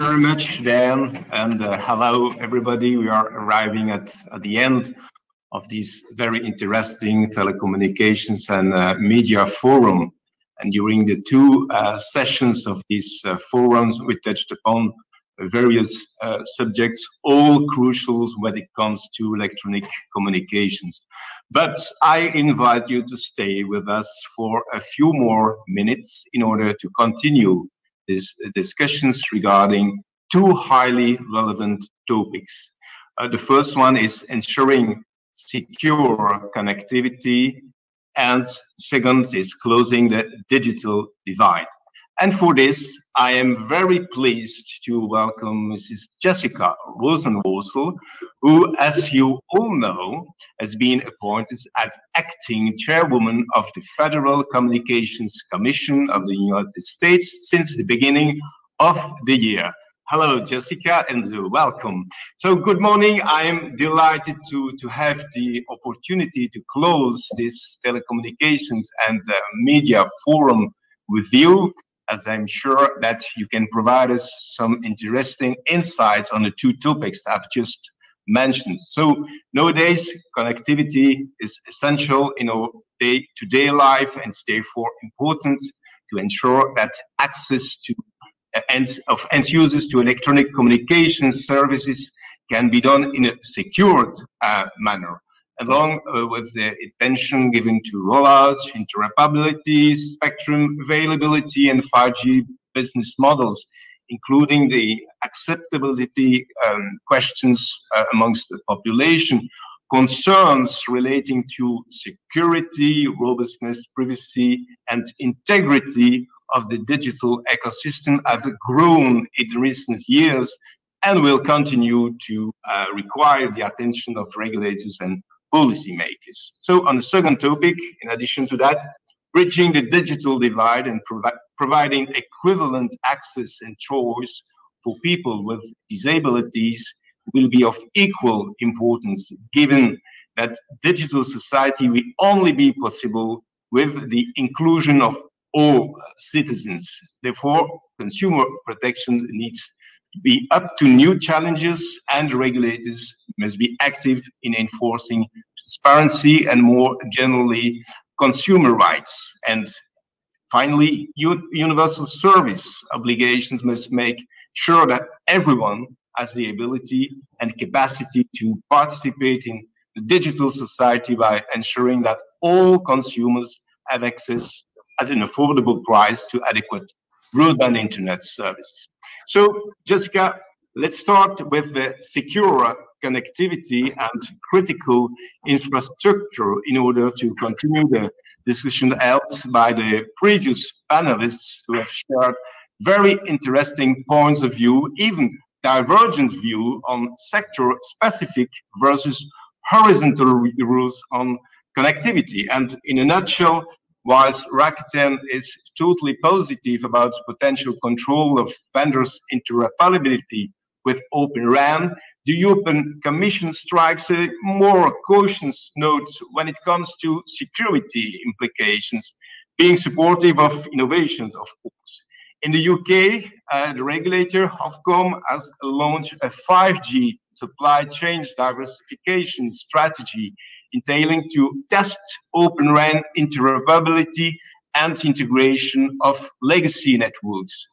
very much, Dan, and hello, everybody. We are arriving at the end of this very interesting telecommunications and media forum. And during the two sessions of these forums, we touched upon various subjects, all crucial when it comes to electronic communications. But I invite you to stay with us for a few more minutes in order to continue these discussions regarding two highly relevant topics. The first one is ensuring secure connectivity, and second is closing the digital divide. And for this, I am very pleased to welcome Mrs. Jessica Rosenworcel, who, as you all know, has been appointed as Acting Chairwoman of the Federal Communications Commission of the United States since the beginning of the year. Hello, Jessica, and welcome. So, good morning. I am delighted to have the opportunity to close this telecommunications and media forum with you, as I'm sure that you can provide us some interesting insights on the two topics I've just mentioned. So nowadays, connectivity is essential in our day-to-day life, and it's therefore important to ensure that access to end users to electronic communication services can be done in a secured manner, along with the attention given to rollout, interoperability, spectrum availability, and 5G business models, including the acceptability questions amongst the population, concerns relating to security, robustness, privacy, and integrity of the digital ecosystem have grown in recent years and will continue to require the attention of regulators and policymakers. So on the second topic, in addition to that, bridging the digital divide and providing equivalent access and choice for people with disabilities will be of equal importance, given that digital society will only be possible with the inclusion of all citizens. Therefore, consumer protection needs to be up to new challenges, and regulators must be active in enforcing transparency and, more generally, consumer rights. And finally, universal service obligations must make sure that everyone has the ability and capacity to participate in the digital society by ensuring that all consumers have access at an affordable price to adequate broadband internet services. So, Jessica, let's start with the secure connectivity and critical infrastructure in order to continue the discussion held by the previous panelists who have shared very interesting points of view, even divergent view on sector-specific versus horizontal rules on connectivity. And in a nutshell, whilst Rakuten is totally positive about potential control of vendors' interoperability with Open RAN, the European Commission strikes a more cautious note when it comes to security implications, being supportive of innovations, of course. In the UK, the regulator, Ofcom, has launched a 5G supply chain diversification strategy entailing to test Open RAN interoperability and integration of legacy networks.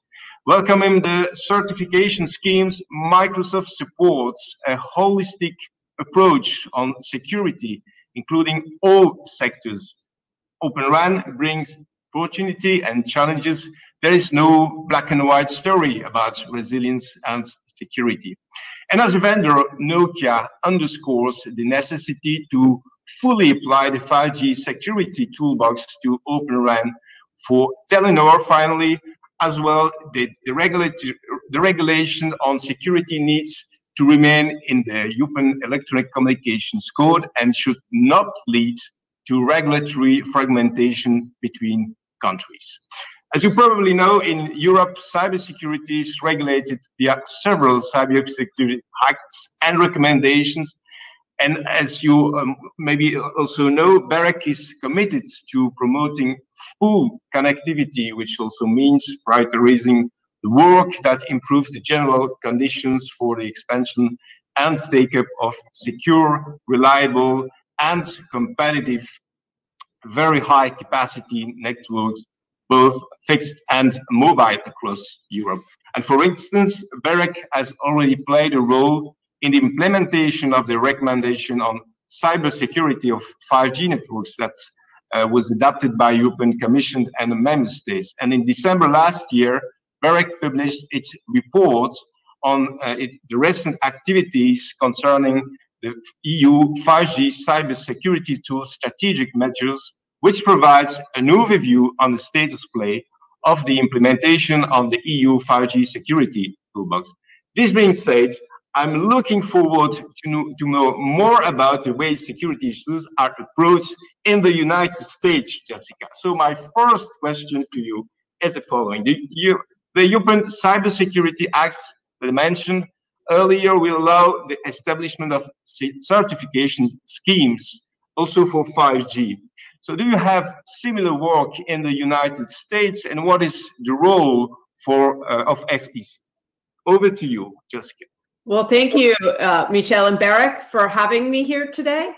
Welcoming the certification schemes, Microsoft supports a holistic approach on security, including all sectors. Open RAN brings opportunity and challenges. There is no black and white story about resilience and security. And as a vendor, Nokia underscores the necessity to fully apply the 5G security toolbox to Open RAN. For Telenor, finally, as well, the regulation on security needs to remain in the European Electronic Communications Code and should not lead to regulatory fragmentation between countries. As you probably know, in Europe, cybersecurity is regulated via several cybersecurity acts and recommendations. And as you maybe also know, BEREC is committed to promoting full connectivity, which also means prioritizing the work that improves the general conditions for the expansion and take-up of secure, reliable, and competitive, very high capacity networks, both fixed and mobile across Europe. And for instance, BEREC has already played a role in the implementation of the recommendation on cybersecurity of 5G networks that was adopted by European Commission and the member states. And in December last year, BEREC published its report on the recent activities concerning the EU 5G cybersecurity tool strategic measures, which provides an overview on the status play of the implementation of the EU 5G security toolbox. This being said, I'm looking forward to know more about the way security issues are approached in the United States, Jessica. So my first question to you is the following. The European Cybersecurity Act that I mentioned earlier will allow the establishment of certification schemes also for 5G. So do you have similar work in the United States, and what is the role of FEC? Over to you, Jessica. Well, thank you, Michel and BEREC, for having me here today.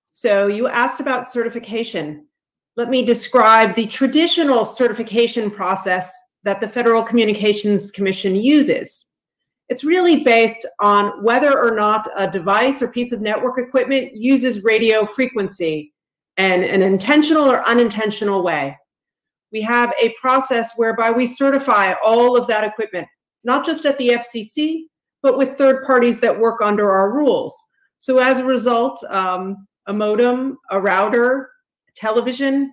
So you asked about certification. Let me describe the traditional certification process that the Federal Communications Commission uses. It's really based on whether or not a device or piece of network equipment uses radio frequency in an intentional or unintentional way. We have a process whereby we certify all of that equipment, not just at the FCC, but with third parties that work under our rules. So as a result, a modem, a router, television,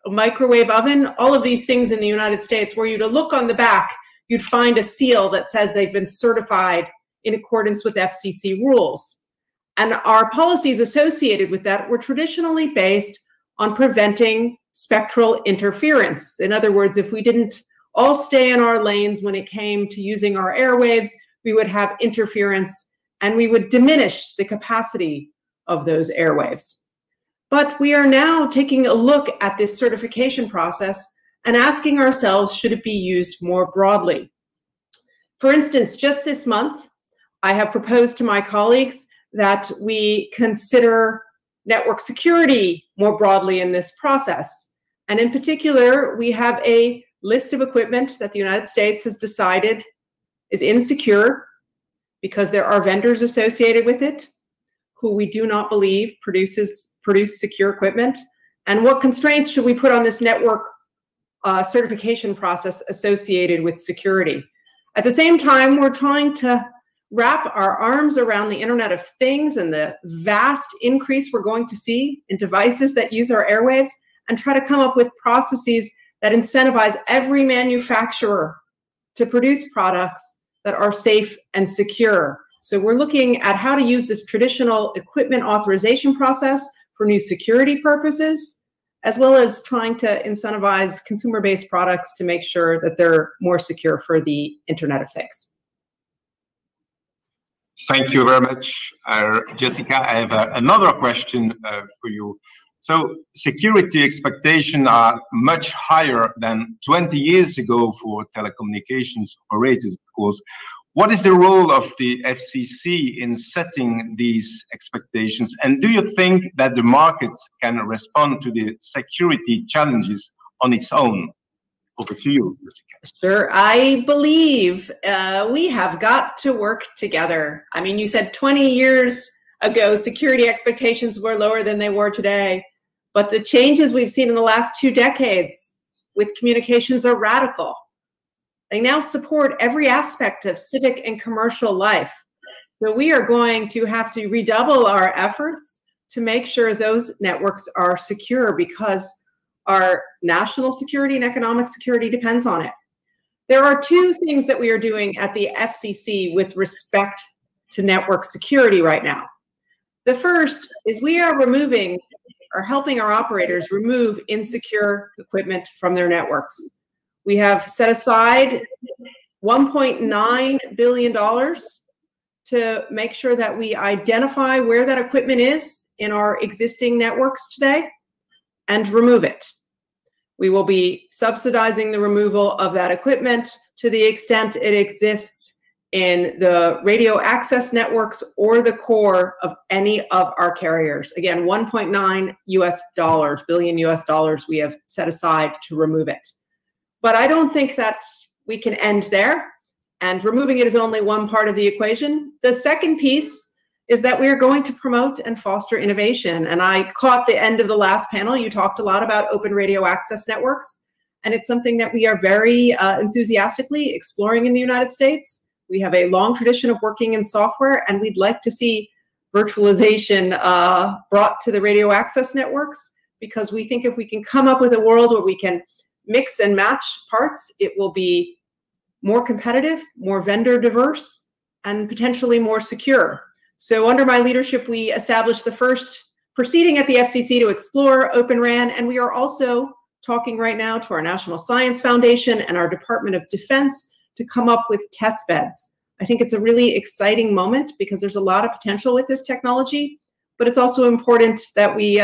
a microwave oven, all of these things in the United States, were you to look on the back, you'd find a seal that says they've been certified in accordance with FCC rules. And our policies associated with that were traditionally based on preventing spectral interference. In other words, if we didn't all stay in our lanes when it came to using our airwaves, we would have interference and we would diminish the capacity of those airwaves. But we are now taking a look at this certification process and asking ourselves, should it be used more broadly? For instance, just this month, I have proposed to my colleagues that we consider network security more broadly in this process. And in particular, we have a list of equipment that the United States has decided is insecure because there are vendors associated with it who we do not believe produce secure equipment. And what constraints should we put on this network certification process associated with security? At the same time, we're trying to wrap our arms around the Internet of Things and the vast increase we're going to see in devices that use our airwaves, and try to come up with processes that incentivize every manufacturer to produce products that are safe and secure. So we're looking at how to use this traditional equipment authorization process for new security purposes, as well as trying to incentivize consumer-based products to make sure that they're more secure for the Internet of Things. Thank you very much, Jessica. I have another question for you. So security expectations are much higher than 20 years ago for telecommunications operators, of course. What is the role of the FCC in setting these expectations? And do you think that the market can respond to the security challenges on its own? Over to you, Jessica. Sure. I believe we have got to work together. I mean, you said 20 years ago, security expectations were lower than they were today. But the changes we've seen in the last 2 decades with communications are radical. They now support every aspect of civic and commercial life. So we are going to have to redouble our efforts to make sure those networks are secure, because our national security and economic security depends on it. There are 2 things that we are doing at the FCC with respect to network security right now. The first is we are removing or helping our operators remove insecure equipment from their networks. We have set aside $1.9 billion to make sure that we identify where that equipment is in our existing networks today and remove it. We will be subsidizing the removal of that equipment to the extent it exists in the radio access networks or the core of any of our carriers. Again, 1.9 billion US dollars we have set aside to remove it. But I don't think that we can end there, and removing it is only one part of the equation. The second piece is that we are going to promote and foster innovation. And I caught the end of the last panel. You talked a lot about open radio access networks, and it's something that we are very enthusiastically exploring in the United States. We have a long tradition of working in software, and we'd like to see virtualization brought to the radio access networks, because we think if we can come up with a world where we can mix and match parts, it will be more competitive, more vendor diverse, and potentially more secure. So under my leadership, we established the first proceeding at the FCC to explore Open RAN, and we are also talking right now to our National Science Foundation and our Department of Defense to come up with test beds. I think it's a really exciting moment because there's a lot of potential with this technology, but it's also important that we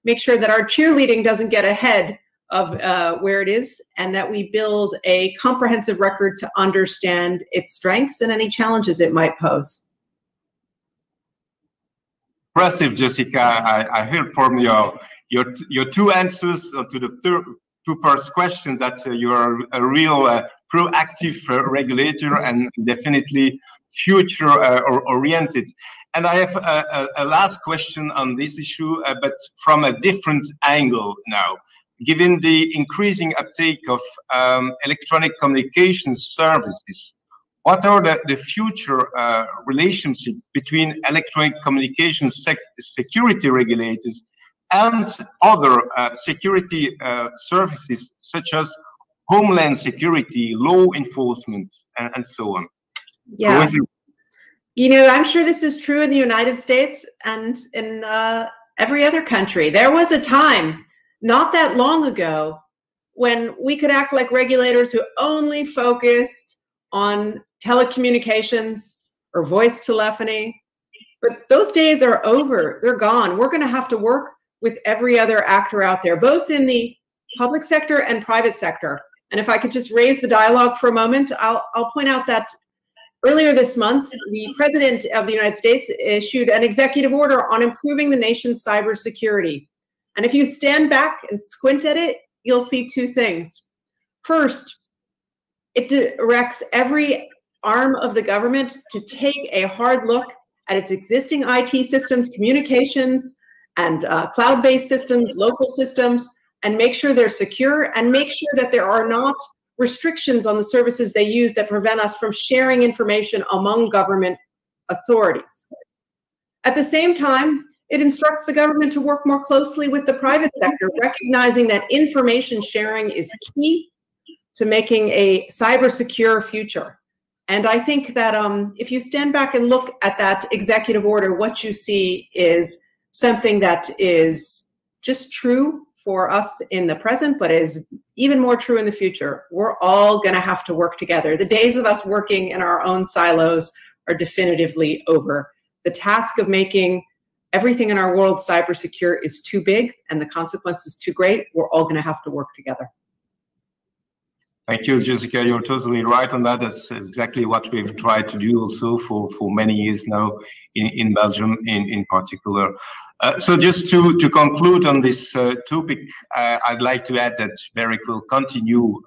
make sure that our cheerleading doesn't get ahead of where it is, and that we build a comprehensive record to understand its strengths and any challenges it might pose. Impressive, Jessica. I heard from your two answers to the two first questions that you are a real proactive regulator and definitely future oriented. And I have a last question on this issue, but from a different angle now. Given the increasing uptake of electronic communications services, what are the future relationships between electronic communications security regulators and other security services such as homeland security, law enforcement, and so on? Yeah. You know, I'm sure this is true in the United States and in every other country. There was a time not that long ago when we could act like regulators who only focused on telecommunications or voice telephony, but those days are over. They're gone. We're going to have to work with every other actor out there, both in the public sector and private sector. And if I could just raise the dialogue for a moment, I'll point out that earlier this month, the President of the United States issued an executive order on improving the nation's cybersecurity. And if you stand back and squint at it, you'll see two things. First, it directs every arm of the government to take a hard look at its existing IT systems, communications, and cloud-based systems, local systems, and make sure they're secure, and make sure that there are not restrictions on the services they use that prevent us from sharing information among government authorities. At the same time, it instructs the government to work more closely with the private sector, recognizing that information sharing is key to making a cyber secure future. And I think that if you stand back and look at that executive order, what you see is something that is just true for us in the present, but is even more true in the future. We're all going to have to work together. The days of us working in our own silos are definitively over. The task of making everything in our world cyber secure is too big and the consequences too great. We're all going to have to work together. Thank you, Jessica. You're totally right on that. That's exactly what we've tried to do also for many years now in Belgium in particular. So just to conclude on this topic, I'd like to add that BEREC will continue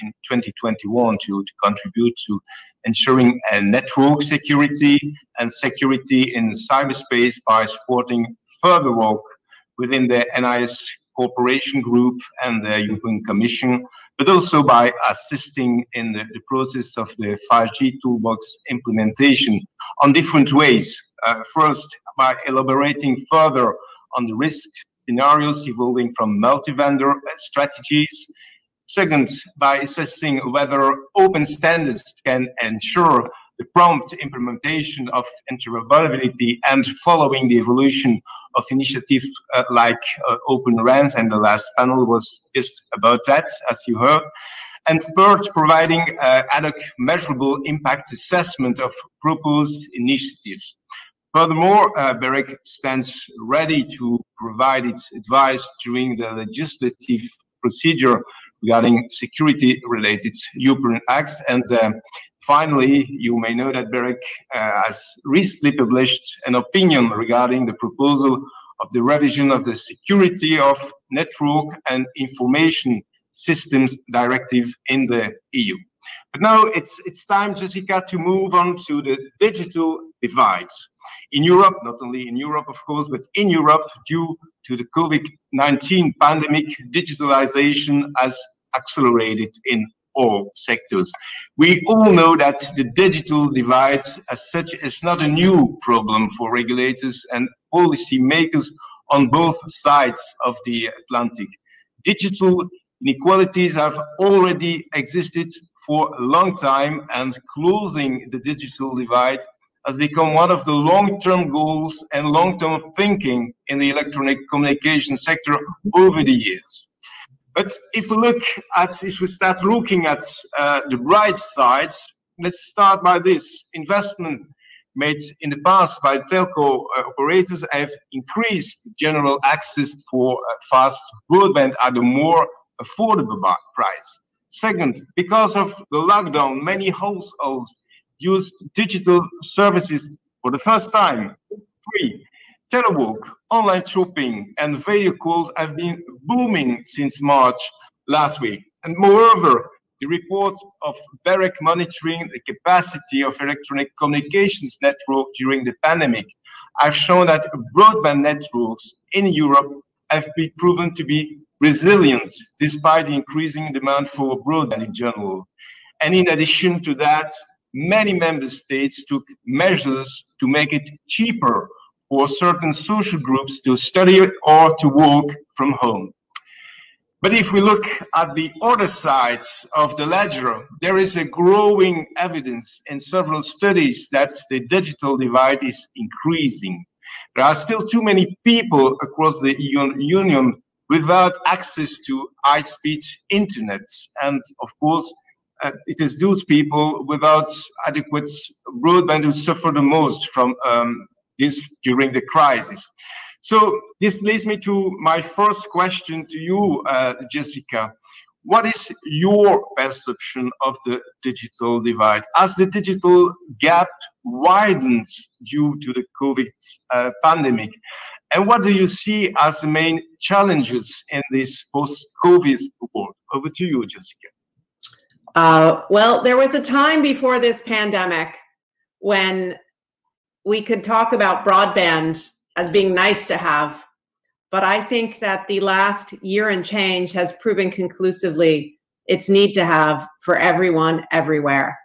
in 2021 to contribute to ensuring network security and security in cyberspace by supporting further work within the NIS Cooperation Group and the European Commission, but also by assisting in the process of the 5G toolbox implementation on different ways. First, by elaborating further on the risk scenarios evolving from multi-vendor strategies. Second, by assessing whether open standards can ensure the prompt implementation of interoperability and following the evolution of initiatives like Open RAN, and the last panel was just about that, as you heard. And third, providing ad hoc measurable impact assessment of proposed initiatives. Furthermore, BEREC stands ready to provide its advice during the legislative procedure regarding security-related European acts. And finally, you may know that BEREC has recently published an opinion regarding the proposal of the revision of the Security of Network and Information Systems Directive in the EU. But now it's time, Jessica, to move on to the digital divide. In Europe, not only in Europe, of course, but in Europe, due to the COVID-19 pandemic, digitalization has accelerated in all sectors. We all know that the digital divide as such is not a new problem for regulators and policy makers on both sides of the Atlantic. Digital inequalities have already existed for a long time, and closing the digital divide has become one of the long-term goals and long-term thinking in the electronic communication sector over the years. But if we start looking at the bright sides, let's start by this. Investment made in the past by telco operators have increased general access for fast broadband at a more affordable price. Second, because of the lockdown, many households used digital services for the first time. 3, telework, online shopping, and video calls have been booming since March last week. And moreover, the report of BEREC monitoring the capacity of electronic communications network during the pandemic have shown that broadband networks in Europe have been proven to be resilient despite the increasing demand for broadband in general. And in addition to that, many member states took measures to make it cheaper for certain social groups to study or to work from home. But if we look at the other sides of the ledger, there is a growing evidence in several studies that the digital divide is increasing. There are still too many people across the Union without access to high-speed internet. And of course, it is those people without adequate broadband who suffer the most from this during the crisis. So this leads me to my first question to you, Jessica. What is your perception of the digital divide? Has the digital gap widened due to the COVID pandemic? And what do you see as the main challenges in this post-COVID world? Over to you, Jessica. Well, there was a time before this pandemic when we could talk about broadband as being nice to have, but I think that the last year and change has proven conclusively its need to have for everyone, everywhere.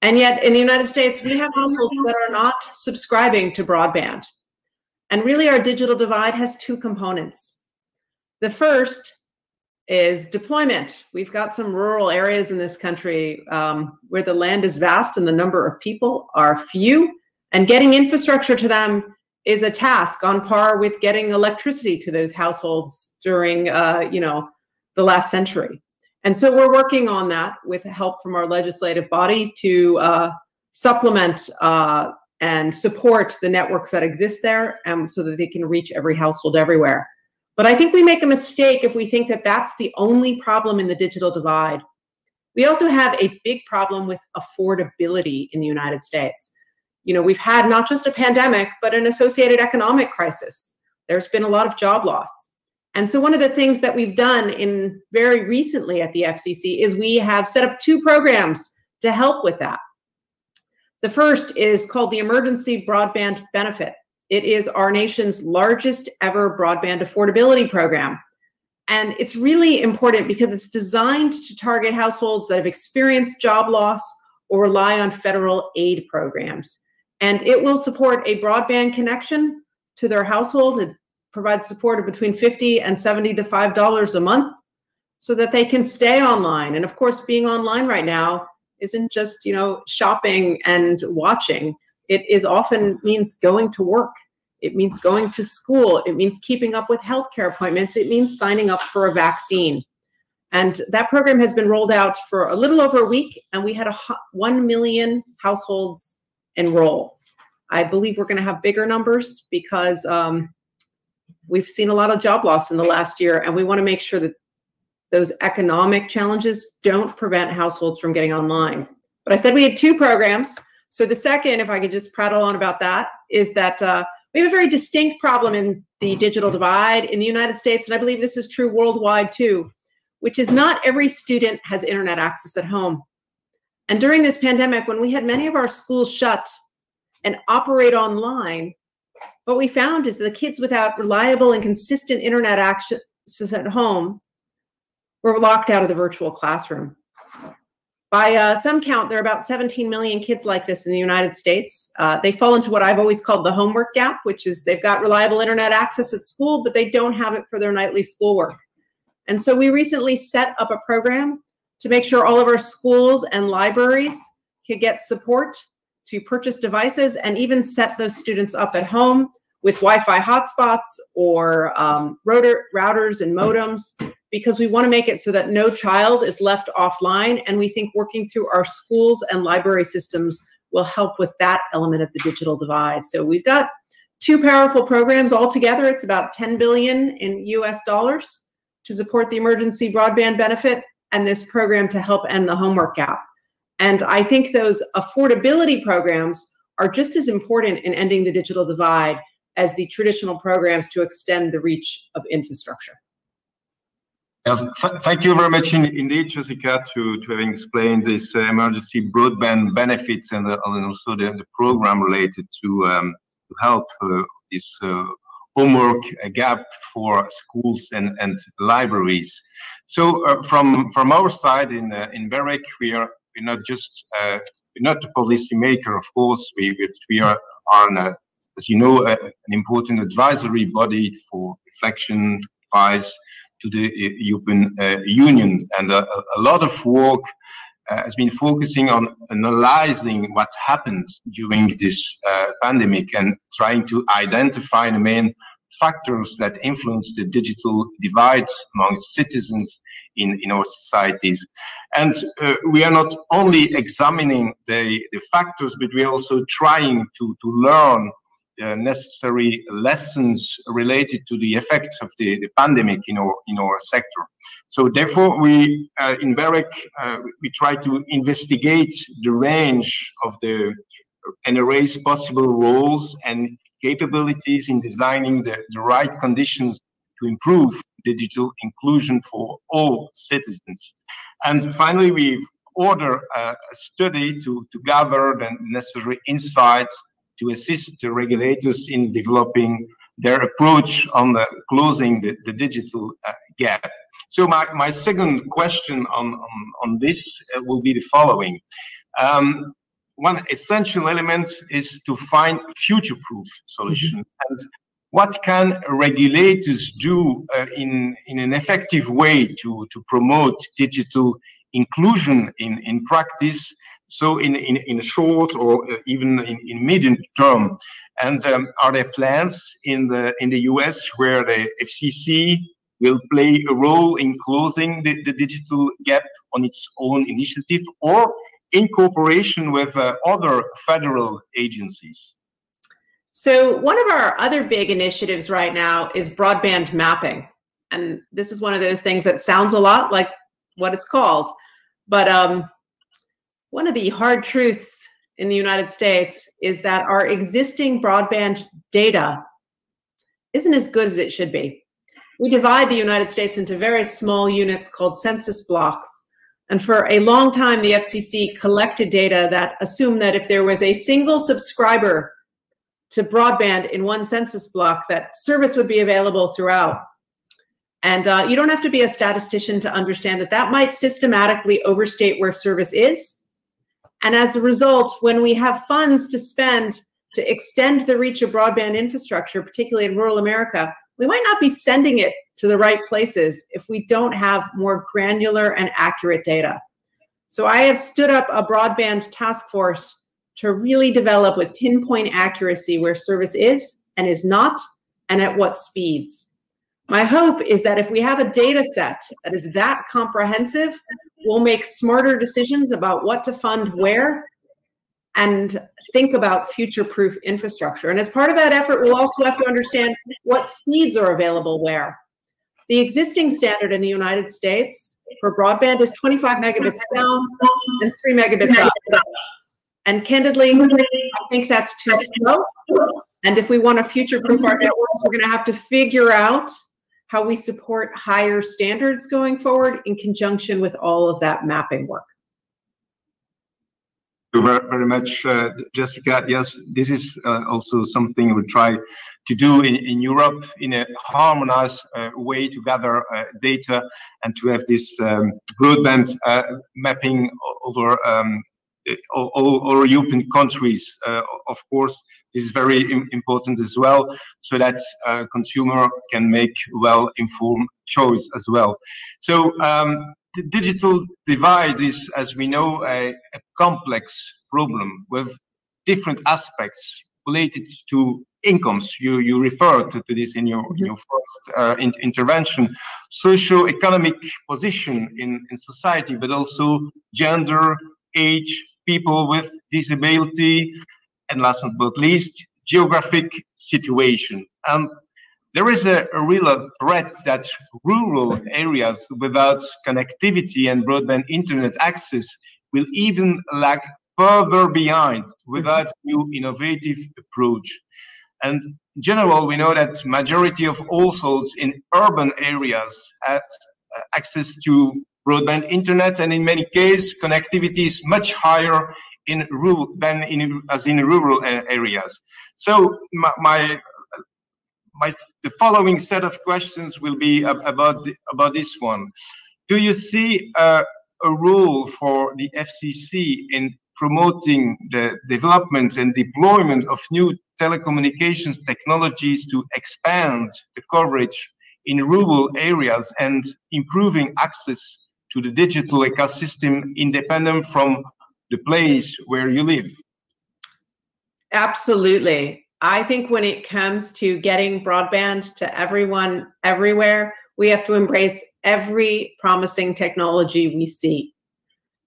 And yet in the United States, we have households that are not subscribing to broadband. And really our digital divide has 2 components. The first is deployment. We've got some rural areas in this country where the land is vast and the number of people are few, and getting infrastructure to them is a task on par with getting electricity to those households during the last century. And so we're working on that with help from our legislative body to supplement and support the networks that exist there, so that they can reach every household everywhere. But I think we make a mistake if we think that that's the only problem in the digital divide. We also have a big problem with affordability in the United States. You know, we've had not just a pandemic, but an associated economic crisis. There's been a lot of job loss. And so one of the things that we've done very recently at the FCC is we have set up 2 programs to help with that. The first is called the Emergency Broadband Benefit. It is our nation's largest ever broadband affordability program. And it's really important because it's designed to target households that have experienced job loss or rely on federal aid programs. And it will support a broadband connection to their household. It provides support of between $50 and $75 a month so that they can stay online. And of course, being online right now isn't just, shopping and watching. It is often means going to work. It means going to school. It means keeping up with healthcare appointments. It means signing up for a vaccine. And that program has been rolled out for a little over a week, and we had 1 million households enroll. I believe we're going to have bigger numbers because we've seen a lot of job loss in the last year, and we want to make sure that those economic challenges don't prevent households from getting online. But I said we had 2 programs. So the second, if I could just prattle on about that, is that we have a very distinct problem in the digital divide in the United States, and I believe this is true worldwide too, which is not every student has internet access at home. And during this pandemic, when we had many of our schools shut and operate online, what we found is the kids without reliable and consistent internet access at home were locked out of the virtual classroom. By some count, there are about 17 million kids like this in the United States. They fall into what I've always called the homework gap, which is they've got reliable internet access at school, but they don't have it for their nightly schoolwork. And so we recently set up a program to make sure all of our schools and libraries could get support to purchase devices and even set those students up at home with Wi-Fi hotspots or routers and modems, because we want to make it so that no child is left offline. And we think working through our schools and library systems will help with that element of the digital divide. So we've got 2 powerful programs altogether. It's about $10 billion in US dollars to support the emergency broadband benefit and this program to help end the homework gap. And I think those affordability programs are just as important in ending the digital divide as the traditional programs to extend the reach of infrastructure. Yes, thank you very much indeed, Jessica, to having explained this emergency broadband benefits and also the program related to help this homework gap for schools and libraries. So from our side in BEREC, we're not just we're not a policymaker, of course. We are as you know, an important advisory body for reflection, advice to the European Union, and a lot of work has been focusing on analyzing what happened during this pandemic and trying to identify the main factors that influence the digital divides among citizens in our societies. And we are not only examining the factors, but we are also trying to learn necessary lessons related to the effects of the pandemic in our sector. So therefore, we in BEREC we try to investigate the range of the NRA's possible roles and capabilities in designing the right conditions to improve digital inclusion for all citizens. And finally, we ordered a study to gather the necessary insights to assist the regulators in developing their approach on closing the digital gap. So my second question on this will be the following. One essential element is to find future-proof solutions. And what can regulators do in an effective way to promote digital inclusion in practice, so in a short or even in medium term? And are there plans in the US where the FCC will play a role in closing the digital gap on its own initiative or in cooperation with other federal agencies? So one of our other big initiatives right now is broadband mapping. And this is one of those things that sounds a lot like what it's called. But one of the hard truths in the United States is that our existing broadband data isn't as good as it should be. We divide the United States into very small units called census blocks. And for a long time, the FCC collected data that assumed that if there was a single subscriber to broadband in one census block, that service would be available throughout. And you don't have to be a statistician to understand that that might systematically overstate where service is. And as a result, when we have funds to spend to extend the reach of broadband infrastructure, particularly in rural America, we might not be sending it to the right places if we don't have more granular and accurate data. So I have stood up a broadband task force to really develop with pinpoint accuracy where service is and is not, and at what speeds. My hope is that if we have a data set that is that comprehensive, we'll make smarter decisions about what to fund where and think about future-proof infrastructure. And as part of that effort, we'll also have to understand what speeds are available where. The existing standard in the United States for broadband is 25 megabits down and 3 megabits up. And candidly, I think that's too slow. And if we want to future-proof our networks, we're going to have to figure out how we support higher standards going forward in conjunction with all of that mapping work. Thank you very much, Jessica. Yes, this is also something we try to do in Europe in a harmonized way to gather data and to have this broadband mapping over all European countries. Of course, this is very important as well, so that consumer can make well-informed choice as well. So the digital divide is, as we know, a complex problem with different aspects related to incomes. You referred to this in your first intervention. Socio-economic position in society, but also gender, age, people with disability, and last but not least, geographic situation. There is a real threat that rural areas without connectivity and broadband internet access will even lag further behind without new innovative approach. And in general, we know that majority of households in urban areas have access to broadband internet, and in many cases, connectivity is much higher in rural than in rural areas. So the following set of questions will be about this one. Do you see a role for the FCC in promoting the development and deployment of new telecommunications technologies to expand the coverage in rural areas and improving access to the digital ecosystem independent from the place where you live? Absolutely. I think when it comes to getting broadband to everyone, everywhere, we have to embrace every promising technology we see.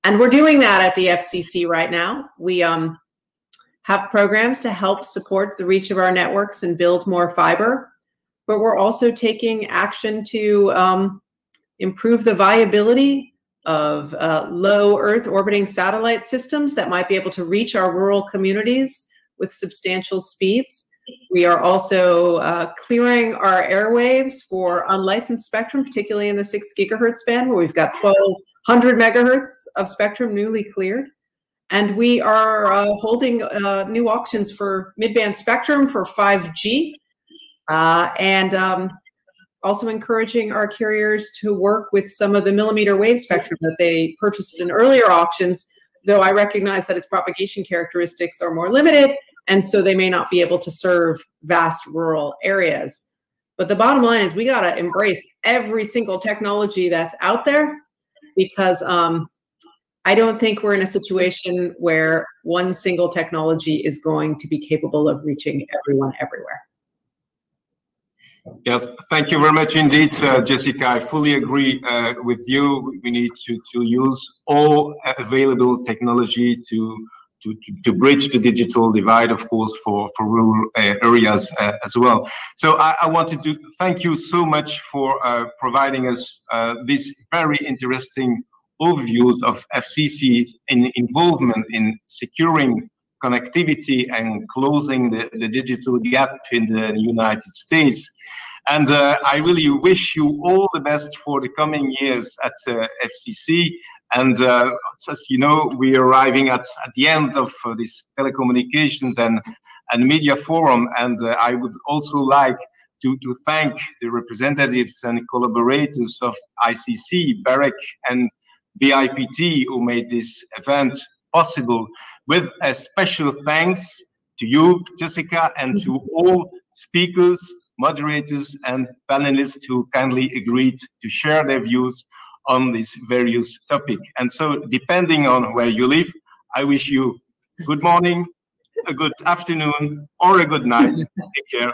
And we're doing that at the FCC right now. We have programs to help support the reach of our networks and build more fiber, but we're also taking action to improve the viability of low Earth orbiting satellite systems that might be able to reach our rural communities with substantial speeds. We are also clearing our airwaves for unlicensed spectrum, particularly in the 6 gigahertz band, where we've got 1,200 megahertz of spectrum newly cleared. And we are holding new auctions for mid-band spectrum for 5G, and also encouraging our carriers to work with some of the millimeter wave spectrum that they purchased in earlier auctions, though I recognize that its propagation characteristics are more limited, and so they may not be able to serve vast rural areas. But the bottom line is we got to embrace every single technology that's out there, because I don't think we're in a situation where one single technology is going to be capable of reaching everyone everywhere. Yes, thank you very much indeed, Jessica. I fully agree with you. We need to use all available technology to bridge the digital divide, of course, for rural areas as well. So I wanted to thank you so much for providing us this very interesting overviews of FCC's involvement in securing connectivity and closing the digital gap in the United States. And I really wish you all the best for the coming years at FCC. And as you know, we are arriving at the end of this telecommunications and media forum. And I would also like to thank the representatives and collaborators of ICC, BEREC, and BIPT who made this event possible, with a special thanks to you, Jessica, and to all speakers, moderators, and panelists who kindly agreed to share their views on this various topic. And so, depending on where you live, I wish you good morning, a good afternoon, or a good night. Take care.